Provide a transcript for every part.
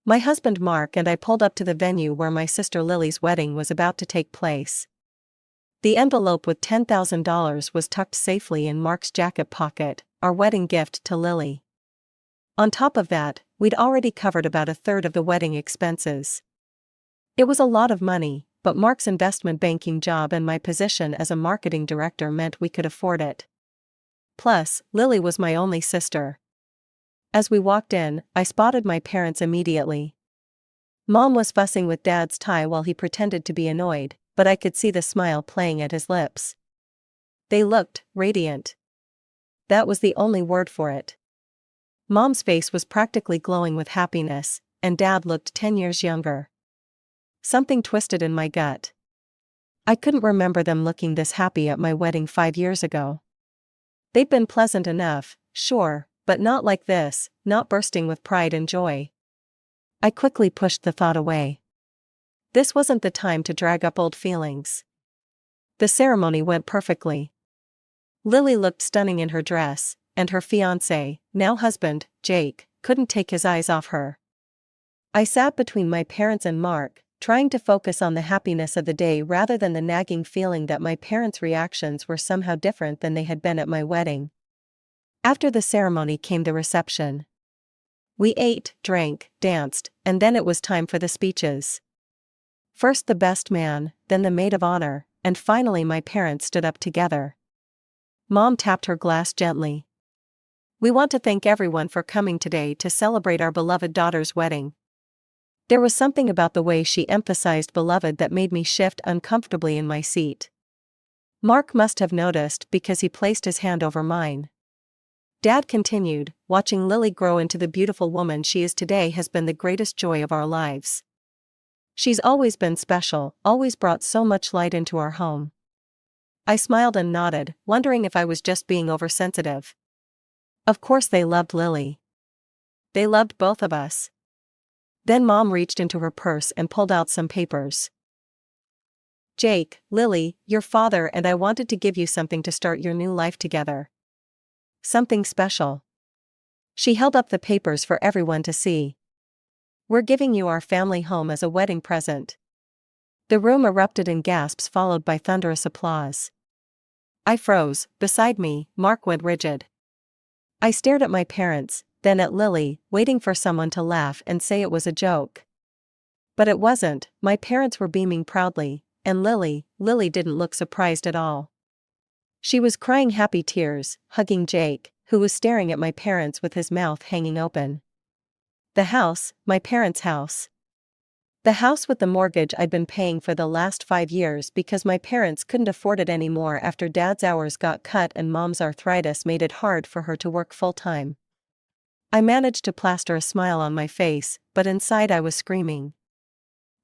My husband Mark and I pulled up to the venue where my sister Lily's wedding was about to take place. The envelope with $10,000 was tucked safely in Mark's jacket pocket, our wedding gift to Lily. On top of that, we'd already covered about a third of the wedding expenses. It was a lot of money, but Mark's investment banking job and my position as a marketing director meant we could afford it. Plus, Lily was my only sister. As we walked in, I spotted my parents immediately. Mom was fussing with Dad's tie while he pretended to be annoyed, but I could see the smile playing at his lips. They looked radiant. That was the only word for it. Mom's face was practically glowing with happiness, and Dad looked 10 years younger. Something twisted in my gut. I couldn't remember them looking this happy at my wedding 5 years ago. They'd been pleasant enough, sure, but not like this, not bursting with pride and joy. I quickly pushed the thought away. This wasn't the time to drag up old feelings. The ceremony went perfectly. Lily looked stunning in her dress, and her fiancé, now husband, Jake, couldn't take his eyes off her. I sat between my parents and Mark, trying to focus on the happiness of the day rather than the nagging feeling that my parents' reactions were somehow different than they had been at my wedding. After the ceremony came the reception. We ate, drank, danced, and then it was time for the speeches. First the best man, then the maid of honor, and finally my parents stood up together. Mom tapped her glass gently. "We want to thank everyone for coming today to celebrate our beloved daughter's wedding." There was something about the way she emphasized beloved that made me shift uncomfortably in my seat. Mark must have noticed because he placed his hand over mine. Dad continued, "Watching Lily grow into the beautiful woman she is today has been the greatest joy of our lives. She's always been special, always brought so much light into our home." I smiled and nodded, wondering if I was just being oversensitive. Of course they loved Lily. They loved both of us. Then Mom reached into her purse and pulled out some papers. "Jake, Lily, your father and I wanted to give you something to start your new life together. Something special." She held up the papers for everyone to see. "We're giving you our family home as a wedding present." The room erupted in gasps followed by thunderous applause. I froze. Beside me, Mark went rigid. I stared at my parents, then at Lily, waiting for someone to laugh and say it was a joke. But it wasn't. My parents were beaming proudly, and Lily didn't look surprised at all. She was crying happy tears, hugging Jake, who was staring at my parents with his mouth hanging open. The house, my parents' house. The house with the mortgage I'd been paying for the last 5 years because my parents couldn't afford it anymore after Dad's hours got cut and Mom's arthritis made it hard for her to work full-time. I managed to plaster a smile on my face, but inside I was screaming.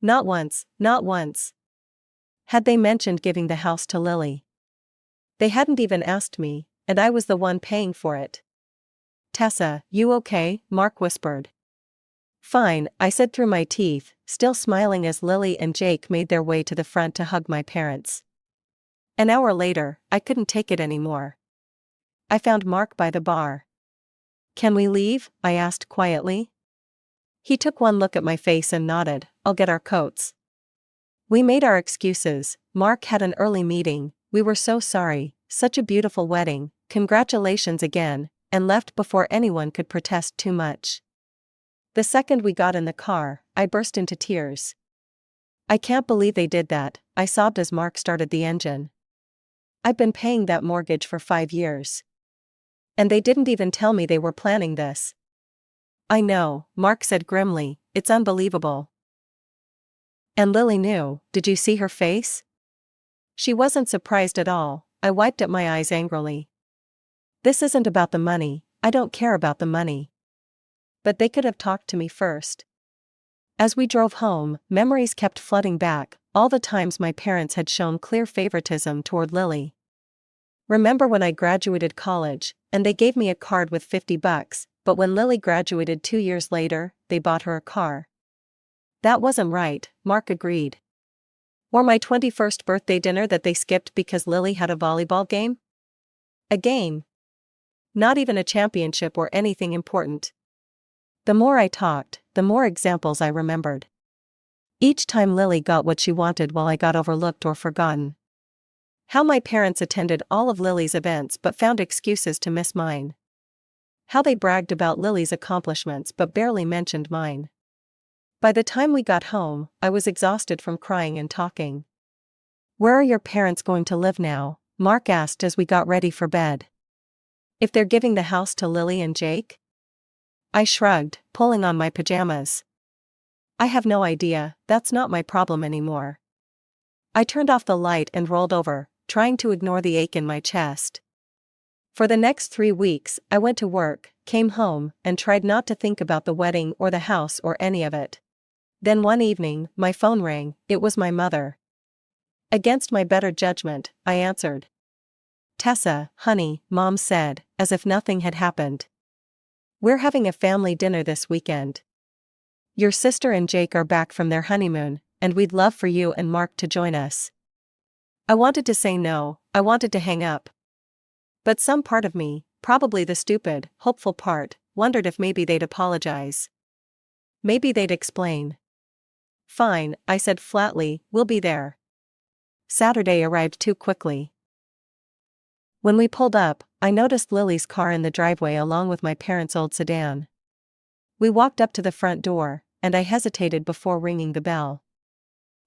Not once, not once. Had they mentioned giving the house to Lily? They hadn't even asked me, and I was the one paying for it. "Tessa, you okay?" Mark whispered. "Fine," I said through my teeth, still smiling as Lily and Jake made their way to the front to hug my parents. An hour later, I couldn't take it anymore. I found Mark by the bar. "Can we leave?" I asked quietly. He took one look at my face and nodded. "I'll get our coats." We made our excuses. Mark had an early meeting, we were so sorry, such a beautiful wedding, congratulations again, and left before anyone could protest too much. The second we got in the car, I burst into tears. "I can't believe they did that," I sobbed as Mark started the engine. "I've been paying that mortgage for 5 years. And they didn't even tell me they were planning this." "I know," Mark said grimly, "it's unbelievable." "And Lily knew, did you see her face?" "She wasn't surprised at all," I wiped at my eyes angrily. "This isn't about the money, I don't care about the money. But they could have talked to me first." As we drove home, memories kept flooding back, all the times my parents had shown clear favoritism toward Lily. Remember when I graduated college, and they gave me a card with $50, but when Lily graduated 2 years later, they bought her a car. That wasn't right, Mark agreed. Or my 21st birthday dinner that they skipped because Lily had a volleyball game? A game. Not even a championship or anything important. The more I talked, the more examples I remembered. Each time Lily got what she wanted while I got overlooked or forgotten. How my parents attended all of Lily's events but found excuses to miss mine. How they bragged about Lily's accomplishments but barely mentioned mine. By the time we got home, I was exhausted from crying and talking. "Where are your parents going to live now?" Mark asked as we got ready for bed. "If they're giving the house to Lily and Jake?" I shrugged, pulling on my pajamas. "I have no idea, that's not my problem anymore." I turned off the light and rolled over, trying to ignore the ache in my chest. For the next 3 weeks, I went to work, came home, and tried not to think about the wedding or the house or any of it. Then one evening, my phone rang. It was my mother. Against my better judgment, I answered. "Tessa, honey," Mom said, as if nothing had happened. "We're having a family dinner this weekend. Your sister and Jake are back from their honeymoon, and we'd love for you and Mark to join us." I wanted to say no, I wanted to hang up. But some part of me, probably the stupid, hopeful part, wondered if maybe they'd apologize. Maybe they'd explain. "Fine," I said flatly, "we'll be there." Saturday arrived too quickly. When we pulled up, I noticed Lily's car in the driveway along with my parents' old sedan. We walked up to the front door, and I hesitated before ringing the bell.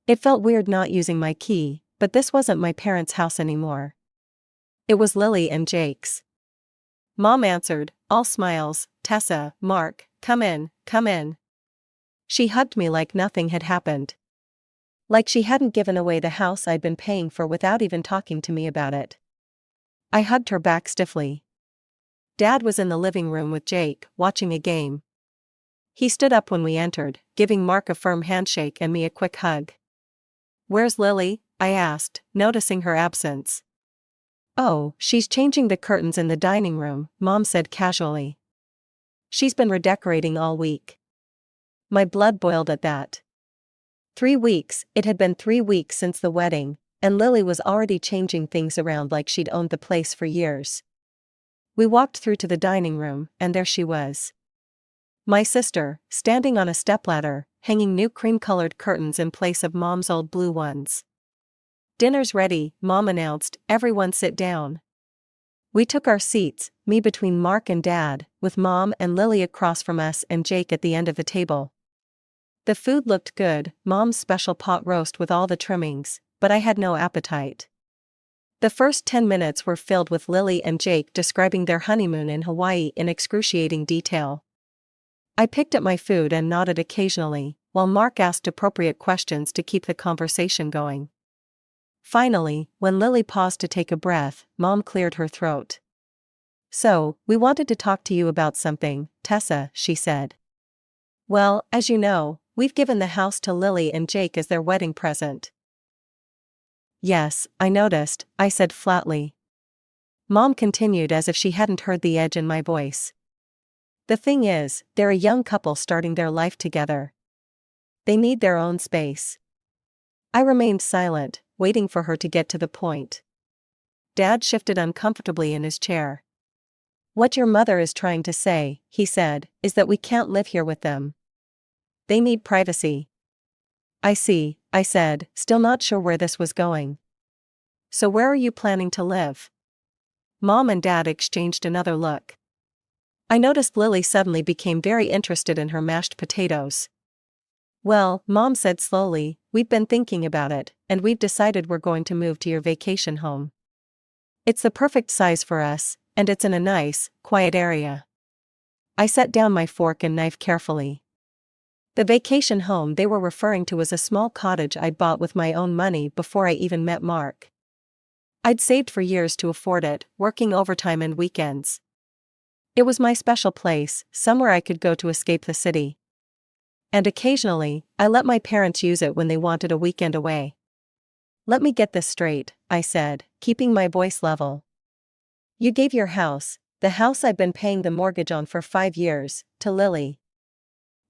It felt weird not using my key, but this wasn't my parents' house anymore. It was Lily and Jake's. Mom answered, all smiles. "Tessa, Mark, come in, come in." She hugged me like nothing had happened. Like she hadn't given away the house I'd been paying for without even talking to me about it. I hugged her back stiffly. Dad was in the living room with Jake, watching a game. He stood up when we entered, giving Mark a firm handshake and me a quick hug. "Where's Lily?" I asked, noticing her absence. "Oh, she's changing the curtains in the dining room," Mom said casually. "She's been redecorating all week." My blood boiled at that. 3 weeks, it had been 3 weeks since the wedding, and Lily was already changing things around like she'd owned the place for years. We walked through to the dining room, and there she was. My sister, standing on a stepladder, hanging new cream-colored curtains in place of Mom's old blue ones. "Dinner's ready," Mom announced, "everyone sit down." We took our seats, me between Mark and Dad, with Mom and Lily across from us and Jake at the end of the table. The food looked good, Mom's special pot roast with all the trimmings, but I had no appetite. The first 10 minutes were filled with Lily and Jake describing their honeymoon in Hawaii in excruciating detail. I picked at my food and nodded occasionally, while Mark asked appropriate questions to keep the conversation going. Finally, when Lily paused to take a breath, Mom cleared her throat. "So, we wanted to talk to you about something, Tessa," she said. "Well, as you know, we've given the house to Lily and Jake as their wedding present." "Yes, I noticed," I said flatly. Mom continued as if she hadn't heard the edge in my voice. "The thing is, they're a young couple starting their life together. They need their own space." I remained silent, waiting for her to get to the point. Dad shifted uncomfortably in his chair. "What your mother is trying to say," he said, "is that we can't live here with them. They need privacy." "I see," I said, still not sure where this was going. "So where are you planning to live?" Mom and Dad exchanged another look. I noticed Lily suddenly became very interested in her mashed potatoes. "Well," Mom said slowly, "we've been thinking about it, and we've decided we're going to move to your vacation home. It's the perfect size for us, and it's in a nice, quiet area." I set down my fork and knife carefully. The vacation home they were referring to was a small cottage I'd bought with my own money before I even met Mark. I'd saved for years to afford it, working overtime and weekends. It was my special place, somewhere I could go to escape the city. And occasionally, I let my parents use it when they wanted a weekend away. "Let me get this straight," I said, keeping my voice level. "You gave your house, the house I've been paying the mortgage on for 5 years, to Lily.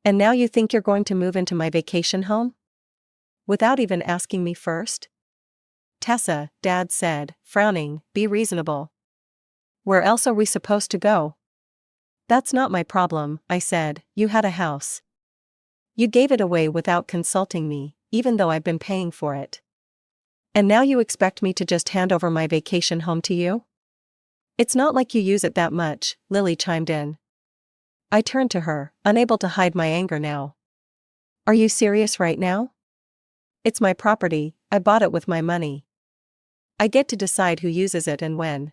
And now you think you're going to move into my vacation home? Without even asking me first?" "Tessa," Dad said, frowning, "be reasonable. Where else are we supposed to go?" "That's not my problem," I said, "you had a house. You gave it away without consulting me, even though I've been paying for it. And now you expect me to just hand over my vacation home to you? It's not like you use it that much, Lily chimed in. I turned to her, unable to hide my anger now. Are you serious right now? It's my property, I bought it with my money. I get to decide who uses it and when.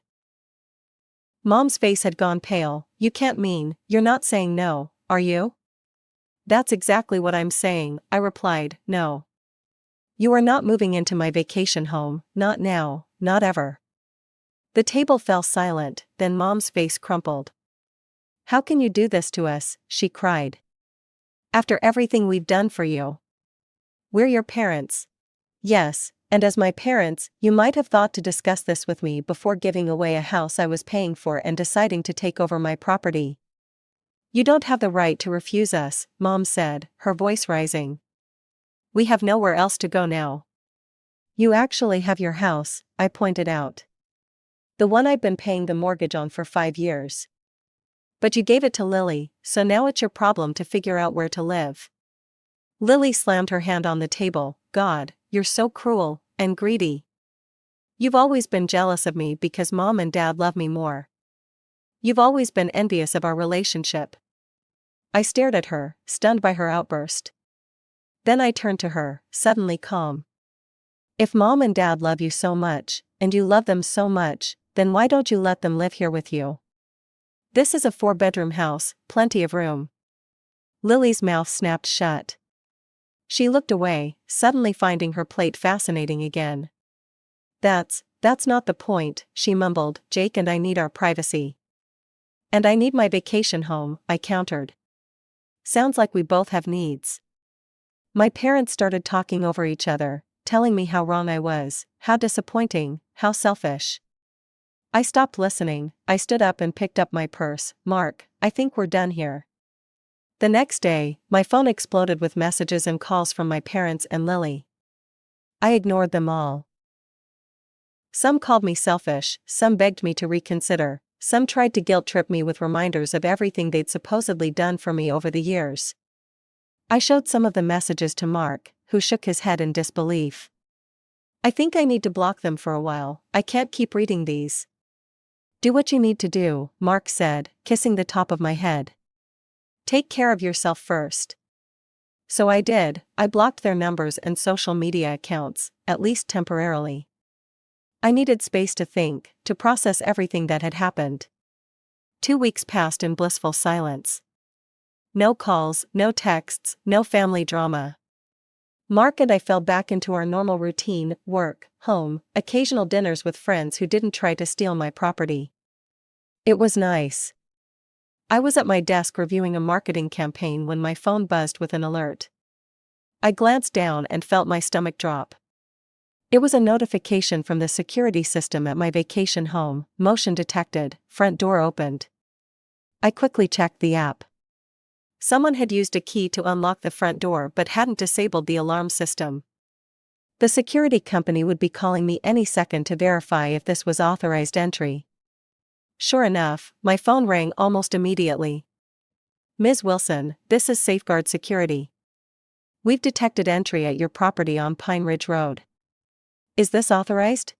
Mom's face had gone pale. You can't mean, you're not saying no, are you? That's exactly what I'm saying, I replied, no. You are not moving into my vacation home, not now, not ever. The table fell silent, then Mom's face crumpled. How can you do this to us, she cried. After everything we've done for you. We're your parents. Yes, and as my parents, you might have thought to discuss this with me before giving away a house I was paying for and deciding to take over my property. You don't have the right to refuse us, Mom said, her voice rising. We have nowhere else to go now. You actually have your house, I pointed out. The one I've been paying the mortgage on for 5 years. But you gave it to Lily, so now it's your problem to figure out where to live. Lily slammed her hand on the table. God, you're so cruel and greedy. You've always been jealous of me because Mom and Dad love me more. You've always been envious of our relationship. I stared at her, stunned by her outburst. Then I turned to her, suddenly calm. If Mom and Dad love you so much, and you love them so much, then why don't you let them live here with you? This is a 4-bedroom house, plenty of room. Lily's mouth snapped shut. She looked away, suddenly finding her plate fascinating again. That's not the point, she mumbled. Jake and I need our privacy. And I need my vacation home, I countered. Sounds like we both have needs. My parents started talking over each other, telling me how wrong I was, how disappointing, how selfish. I stopped listening. I stood up and picked up my purse. Mark, I think we're done here. The next day, my phone exploded with messages and calls from my parents and Lily. I ignored them all. Some called me selfish, some begged me to reconsider, some tried to guilt-trip me with reminders of everything they'd supposedly done for me over the years. I showed some of the messages to Mark, who shook his head in disbelief. I think I need to block them for a while, I can't keep reading these. Do what you need to do, Mark said, kissing the top of my head. Take care of yourself first. So I did. I blocked their numbers and social media accounts, at least temporarily. I needed space to think, to process everything that had happened. 2 weeks passed in blissful silence. No calls, no texts, no family drama. Mark and I fell back into our normal routine, work, home, occasional dinners with friends who didn't try to steal my property. It was nice. I was at my desk reviewing a marketing campaign when my phone buzzed with an alert. I glanced down and felt my stomach drop. It was a notification from the security system at my vacation home. Motion detected, front door opened. I quickly checked the app. Someone had used a key to unlock the front door but hadn't disabled the alarm system. The security company would be calling me any second to verify if this was authorized entry. Sure enough, my phone rang almost immediately. Ms. Wilson, this is Safeguard Security. We've detected entry at your property on Pine Ridge Road. Is this authorized?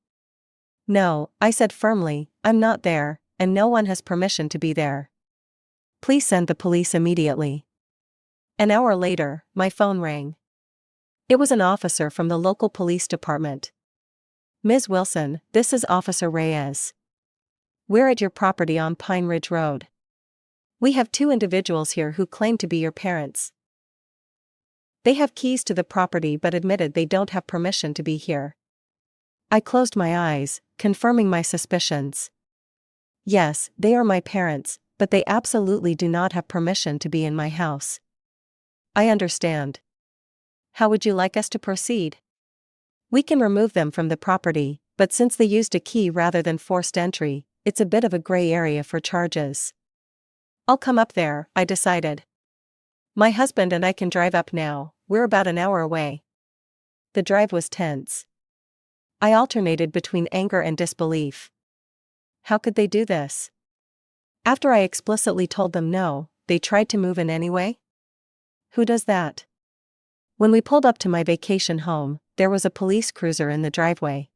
No, I said firmly, I'm not there, and no one has permission to be there. Please send the police immediately. An hour later, my phone rang. It was an officer from the local police department. Ms. Wilson, this is Officer Reyes. We're at your property on Pine Ridge Road. We have 2 individuals here who claim to be your parents. They have keys to the property but admitted they don't have permission to be here. I closed my eyes, confirming my suspicions. Yes, they are my parents, but they absolutely do not have permission to be in my house. I understand. How would you like us to proceed? We can remove them from the property, but since they used a key rather than forced entry, it's a bit of a gray area for charges. I'll come up there, I decided. My husband and I can drive up now, we're about an hour away. The drive was tense. I alternated between anger and disbelief. How could they do this? After I explicitly told them no, they tried to move in anyway? Who does that? When we pulled up to my vacation home, there was a police cruiser in the driveway.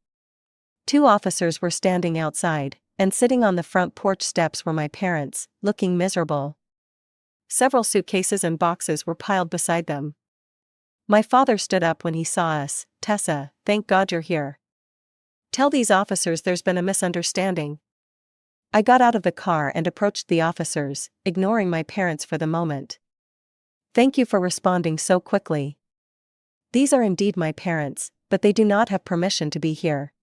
2 officers were standing outside, and sitting on the front porch steps were my parents, looking miserable. Several suitcases and boxes were piled beside them. My father stood up when he saw us. "Tessa, thank God you're here. Tell these officers there's been a misunderstanding." I got out of the car and approached the officers, ignoring my parents for the moment. "Thank you for responding so quickly. These are indeed my parents, but they do not have permission to be here."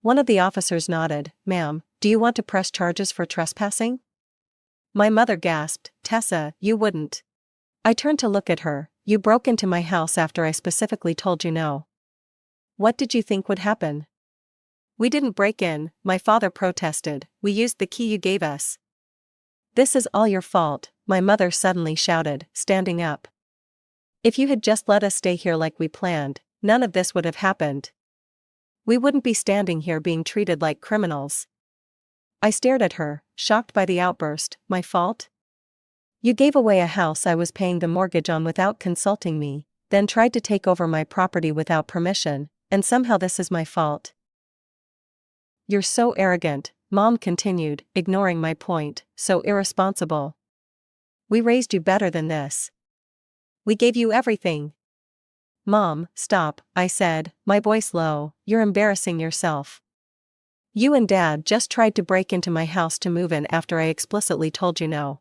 One of the officers nodded. "Ma'am, do you want to press charges for trespassing?" My mother gasped. "Tessa, you wouldn't." I turned to look at her. "You broke into my house after I specifically told you no. What did you think would happen?" "We didn't break in," my father protested. "We used the key you gave us." "This is all your fault," my mother suddenly shouted, standing up. "If you had just let us stay here like we planned, none of this would have happened. We wouldn't be standing here being treated like criminals." I stared at her, shocked by the outburst. "My fault? You gave away a house I was paying the mortgage on without consulting me, then tried to take over my property without permission, and somehow this is my fault." "You're so arrogant," Mom continued, ignoring my point, "so irresponsible. We raised you better than this. We gave you everything." "Mom, stop," I said, my voice low. "You're embarrassing yourself. You and Dad just tried to break into my house to move in after I explicitly told you no.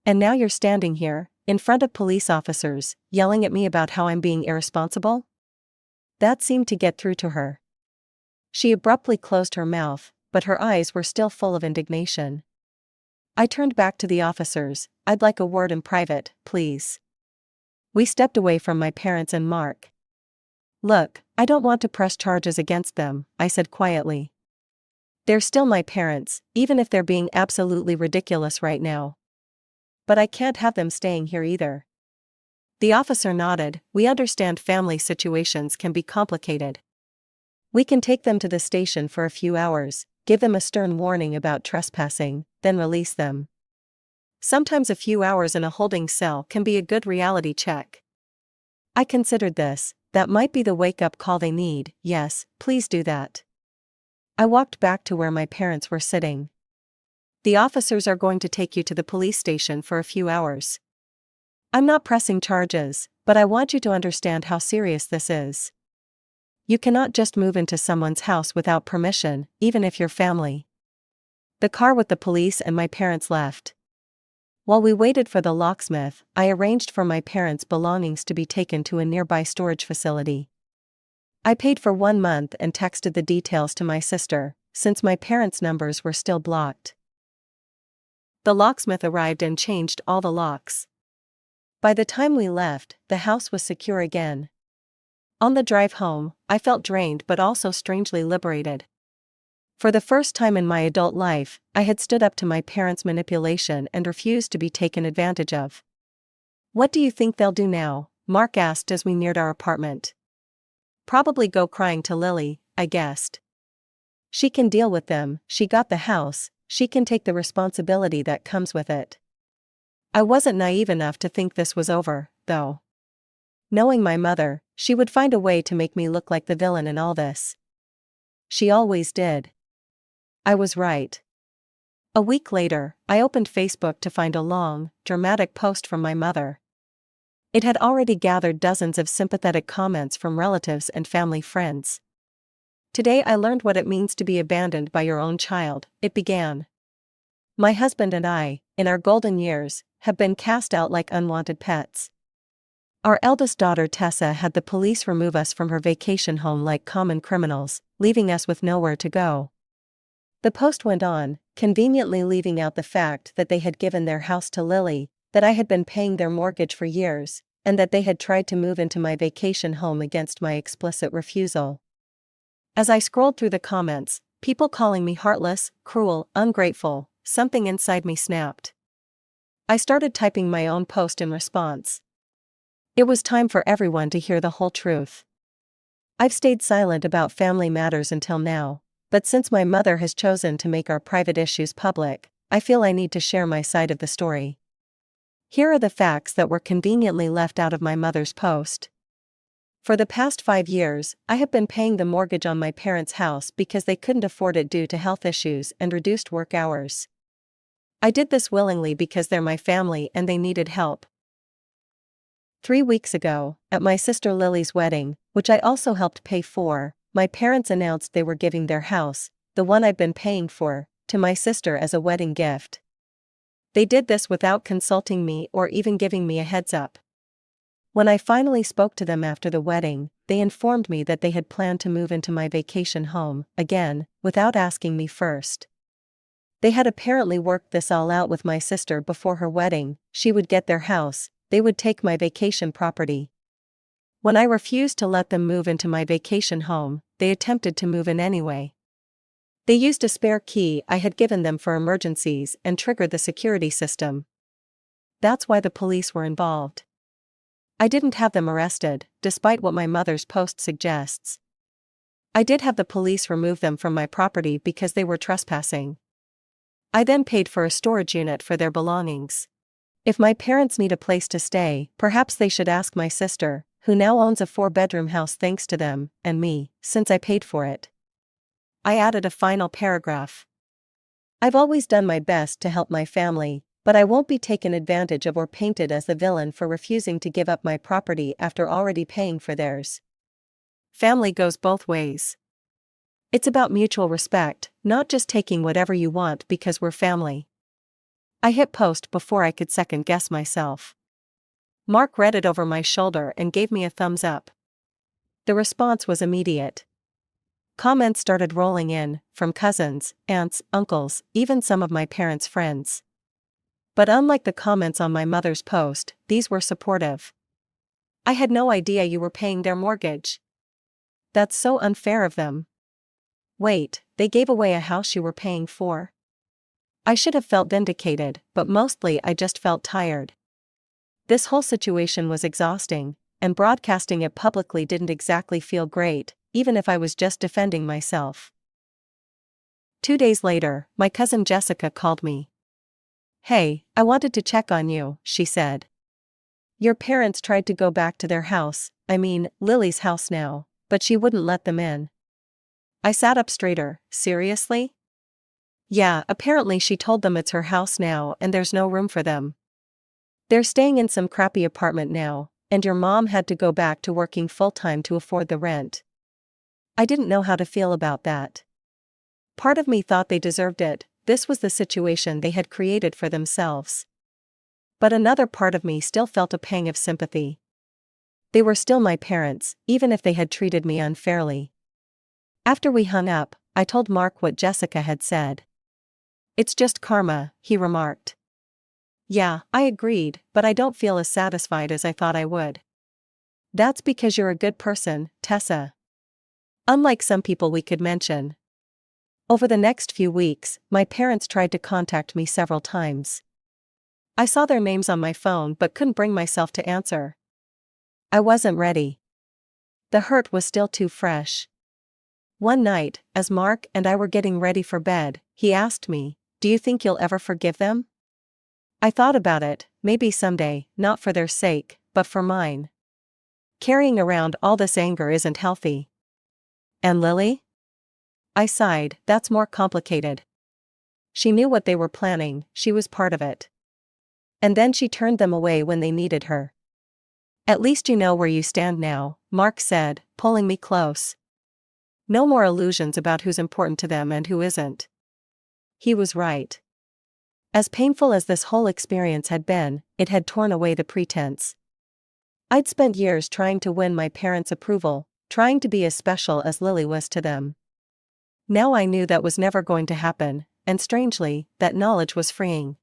And now you're standing here, in front of police officers, yelling at me about how I'm being irresponsible?" That seemed to get through to her. She abruptly closed her mouth, but her eyes were still full of indignation. I turned back to the officers. "I'd like a word in private, please." We stepped away from my parents and Mark. "Look, I don't want to press charges against them," I said quietly. "They're still my parents, even if they're being absolutely ridiculous right now. But I can't have them staying here either." The officer nodded. "We understand family situations can be complicated. We can take them to the station for a few hours, give them a stern warning about trespassing, then release them. Sometimes a few hours in a holding cell can be a good reality check." I considered this. That might be the wake-up call they need. "Yes, please do that." I walked back to where my parents were sitting. "The officers are going to take you to the police station for a few hours. I'm not pressing charges, but I want you to understand how serious this is. You cannot just move into someone's house without permission, even if you're family." The car with the police and my parents left. While we waited for the locksmith, I arranged for my parents' belongings to be taken to a nearby storage facility. I paid for 1 month and texted the details to my sister, since my parents' numbers were still blocked. The locksmith arrived and changed all the locks. By the time we left, the house was secure again. On the drive home, I felt drained but also strangely liberated. For the first time in my adult life, I had stood up to my parents' manipulation and refused to be taken advantage of. "What do you think they'll do now?" Mark asked as we neared our apartment. "Probably go crying to Lily," I guessed. "She can deal with them, she got the house, she can take the responsibility that comes with it." I wasn't naive enough to think this was over, though. Knowing my mother, she would find a way to make me look like the villain in all this. She always did. I was right. A week later, I opened Facebook to find a long, dramatic post from my mother. It had already gathered dozens of sympathetic comments from relatives and family friends. "Today I learned what it means to be abandoned by your own child," it began. "My husband and I, in our golden years, have been cast out like unwanted pets. Our eldest daughter Tessa had the police remove us from her vacation home like common criminals, leaving us with nowhere to go." The post went on, conveniently leaving out the fact that they had given their house to Lily, that I had been paying their mortgage for years, and that they had tried to move into my vacation home against my explicit refusal. As I scrolled through the comments, people calling me heartless, cruel, ungrateful, something inside me snapped. I started typing my own post in response. It was time for everyone to hear the whole truth. I've stayed silent about family matters until now, but since my mother has chosen to make our private issues public, I feel I need to share my side of the story. Here are the facts that were conveniently left out of my mother's post. For the past 5 years, I have been paying the mortgage on my parents' house because they couldn't afford it due to health issues and reduced work hours. I did this willingly because they're my family and they needed help. 3 weeks ago, at my sister Lily's wedding, which I also helped pay for, my parents announced they were giving their house, the one I'd been paying for, to my sister as a wedding gift. They did this without consulting me or even giving me a heads up. When I finally spoke to them after the wedding, they informed me that they had planned to move into my vacation home, again, without asking me first. They had apparently worked this all out with my sister before her wedding. She would get their house, they would take my vacation property. When I refused to let them move into my vacation home, they attempted to move in anyway. They used a spare key I had given them for emergencies and triggered the security system. That's why the police were involved. I didn't have them arrested, despite what my mother's post suggests. I did have the police remove them from my property because they were trespassing. I then paid for a storage unit for their belongings. If my parents need a place to stay, perhaps they should ask my sister, who now owns a 4-bedroom house thanks to them, and me, since I paid for it. I added a final paragraph. I've always done my best to help my family, but I won't be taken advantage of or painted as the villain for refusing to give up my property after already paying for theirs. Family goes both ways. It's about mutual respect, not just taking whatever you want because we're family. I hit post before I could second guess myself. Mark read it over my shoulder and gave me a thumbs up. The response was immediate. Comments started rolling in, from cousins, aunts, uncles, even some of my parents' friends. But unlike the comments on my mother's post, these were supportive. I had no idea you were paying their mortgage. That's so unfair of them. Wait, they gave away a house you were paying for? I should have felt vindicated, but mostly I just felt tired. This whole situation was exhausting, and broadcasting it publicly didn't exactly feel great, even if I was just defending myself. 2 days later, my cousin Jessica called me. "Hey, I wanted to check on you," she said. "Your parents tried to go back to their house, Lily's house now, but she wouldn't let them in." I sat up straighter. Seriously? Yeah, apparently she told them it's her house now and there's no room for them. They're staying in some crappy apartment now, and your mom had to go back to working full-time to afford the rent. I didn't know how to feel about that. Part of me thought they deserved it, this was the situation they had created for themselves. But another part of me still felt a pang of sympathy. They were still my parents, even if they had treated me unfairly. After we hung up, I told Mark what Jessica had said. "It's just karma," he remarked. Yeah, I agreed, but I don't feel as satisfied as I thought I would. That's because you're a good person, Tessa. Unlike some people we could mention. Over the next few weeks, my parents tried to contact me several times. I saw their names on my phone but couldn't bring myself to answer. I wasn't ready. The hurt was still too fresh. One night, as Mark and I were getting ready for bed, he asked me, "Do you think you'll ever forgive them?" I thought about it, maybe someday, not for their sake, but for mine. Carrying around all this anger isn't healthy. And Lily? I sighed, that's more complicated. She knew what they were planning, she was part of it. And then she turned them away when they needed her. At least you know where you stand now, Mark said, pulling me close. No more illusions about who's important to them and who isn't. He was right. As painful as this whole experience had been, it had torn away the pretense. I'd spent years trying to win my parents' approval, trying to be as special as Lily was to them. Now I knew that was never going to happen, and strangely, that knowledge was freeing.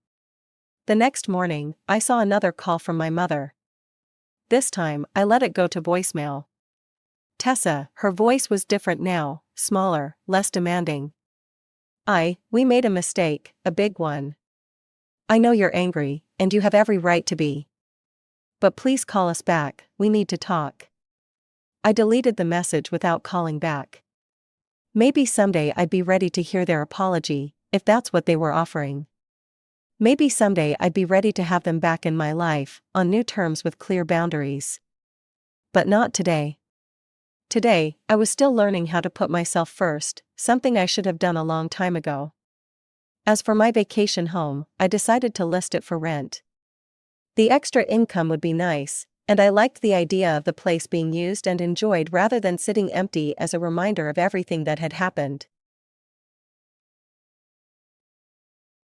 The next morning, I saw another call from my mother. This time, I let it go to voicemail. Tessa, her voice was different now, smaller, less demanding. We made a mistake, a big one. I know you're angry, and you have every right to be. But please call us back, we need to talk. I deleted the message without calling back. Maybe someday I'd be ready to hear their apology, if that's what they were offering. Maybe someday I'd be ready to have them back in my life, on new terms with clear boundaries. But not today. Today, I was still learning how to put myself first, something I should have done a long time ago. As for my vacation home, I decided to list it for rent. The extra income would be nice, and I liked the idea of the place being used and enjoyed rather than sitting empty as a reminder of everything that had happened.